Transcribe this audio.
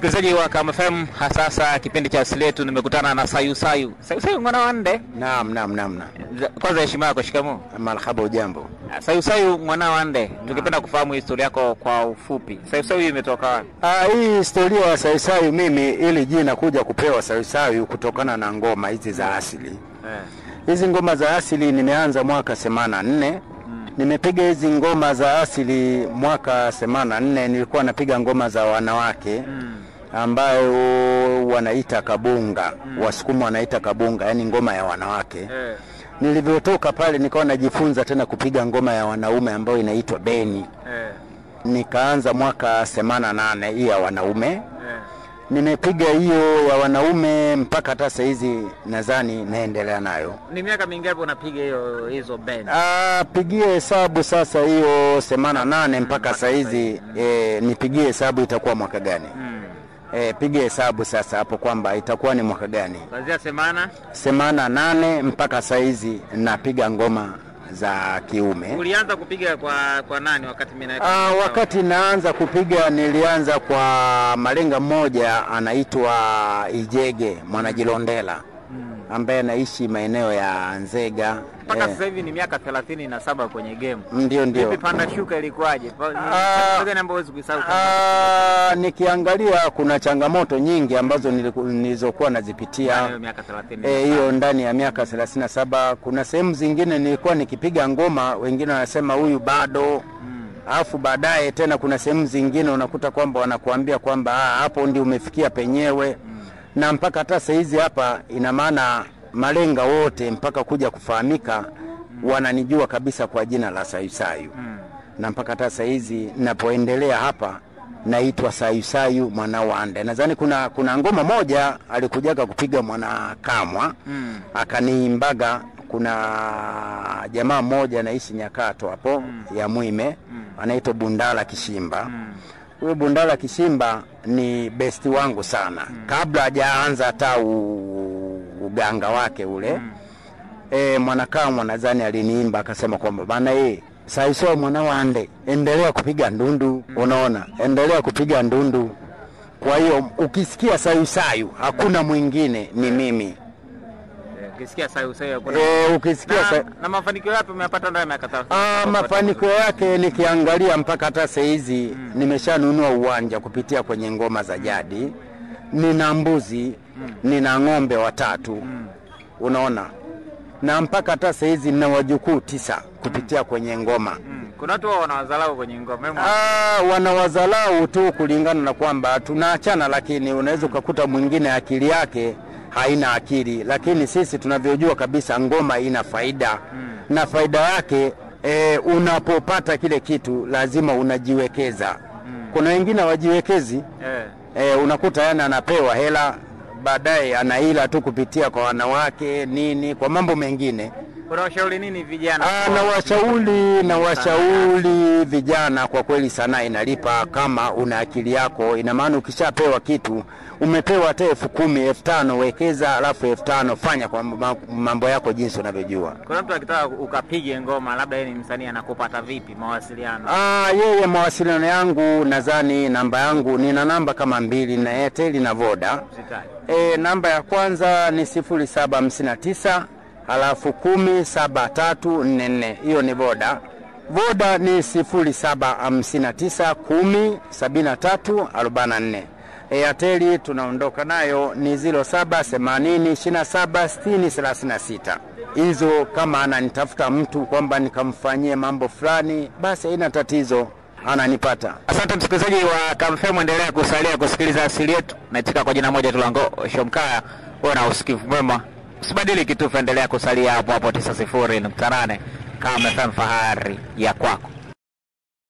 Msikilizaji wa Kama FM, sasa kipindi cha asili yetu, nimekutana na Sayusayu mwana wa Nde. Naam. Kwanza heshima yako, shikamoo. Marhaba, ujambo. Sayusayu mwana wa Nde, tungependa kufahamu historia yako kwa ufupi. Sayusayu imetoka wapi? Hii historia ya Sayusayu, mimi ili jina kuja kupewa Sayusayu kutokana na ngoma hizi za asili. Hizi ngoma za asili nimeanza mwaka 84. Nimepiga hizi ngoma za asili mwaka 84. Nilikuwa napiga ngoma za wanawake ambayo wanaita kabunga. Wasukuma wanaita kabunga, yani ngoma ya wanawake. Nilivyotoka pale nikawa najifunza tena kupiga ngoma ya wanaume ambayo inaitwa beni. Nikaanza mwaka 88 hii ya wanaume. Nimepiga hiyo ya wanaume mpaka hata sasa hizi nadhani naendelea nayo. Ni miaka mingapi unapiga hizo beni? Pigie hesabu sasa hiyo 88 mpaka sasa hizi, nipigie hesabu itakuwa mwaka gani? Pigie hesabu sasa hapo kwamba itakuwa ni mwaka gani. Kuanzia 88 mpaka sasa hizi napiga ngoma za kiume. Ulianza kupiga kwa nani wakati mimi wakati naanza kupiga nilianza kwa malenga mmoja anaitwa Ijege Mwanajilondela ambaye anaishi maeneo ya Nzega. Mpaka sasa hivi ni miaka 37 kwenye game. Ndio. Vipi panda shuka ilikuwaje? Sasa namba huwezi kusahau. Nikiangalia kuna changamoto nyingi ambazo nilizokuwa nazipitia miaka 30. Hiyo ndani ya miaka 37. Kuna sehemu zingine nilikuwa nikipiga ngoma, wengine wanasema huyu bado. Alafu baadaye tena kuna sehemu zingine unakuta kwamba wanakuambia kwamba hapo ndio umefikia penyewe. Na mpaka hata sasa hizi hapa, ina maana malenga wote mpaka kuja kufahamika wananijua kabisa kwa jina la Sayusayu. Na mpaka hata sasa hizi ninapoendelea hapa naitwa Sayusayu mwana wa Nde. Nadhani kuna ngoma moja alikujaga kupiga mwana Kamwa akaniimbaga. Kuna jamaa mmoja anaishi Nyakato hapo ya Mwime anaitwa Bundala Kishimba. Huyo Bundala Kishimba ni besti wangu sana. Kabla hajaanza hata uganga wake ule, Mwanakamwa nadhani aliniimba akasema kwamba bana Sayusayu mwana wa Nde, endelea kupiga ndundu. Unaona, endelea kupiga ndundu. Kwa hiyo ukisikia Sayusayu hakuna mwingine, ni mimi. Ukisikia Sayusayu hakuna. Ukisikia na mafanikio yapi umeyapata ndani ya miaka 30? Mafanikio yake nikiangalia mpaka hata sasa hizi nimeshanunua uwanja kupitia kwenye ngoma za jadi. Nina mbuzi, nina ng'ombe 3. Unaona? Na mpaka hata sasa hizi nina wajukuu 9 kupitia kwenye ngoma. Kuna watu wanawazalau kwenye ngoma. Wanawazalau tu kulingana na kwamba tunaachana, lakini unaweza kukuta mwingine akili yake haina akili, lakini sisi tunavyojua kabisa ngoma ina faida. Na faida yake unapopata kile kitu lazima unajiwekeza. Kuna wengine wajiwekezi. Unakuta yana anapewa hela, baadaye anaila tu kupitia kwa wanawake nini, kwa mambo mengine. Unawashauri nini vijana? Na washauri vijana, kwa kweli sana inalipa kama una akili yako. Ina maana ukishapewa kitu, umepewa hata 10,000, 5,000, wekeza, alafu 5,000 fanya kwa mambo yako jinsi unavyojua. Kuna mtu akitaka ukapige ngoma, labda yeye ni msanii, anakupata vipi mawasiliano? Yeye mawasiliano yangu nadhani namba yangu nina namba kama 2 na Airtel na Voda. Namba ya kwanza ni 0759 alafu 107344. Hiyo ni Voda. Voda ni 0759 107344. Airtel tunaondoka nayo ni 0780 27 60 36. Hizo kama ananitafuta mtu kwamba nikamfanyie mambo fulani, basi haina tatizo, ananipata. Asante msikilizaji wa Kama FM, endelea kusalia kusikiliza asili yetu. Naitika kwa jina moja Tulango Shomkaya. Ona usikivu mwema. Usibadili kitufe, endelea kusalia hapo 90.8 Kama FM, fahari ya kwako.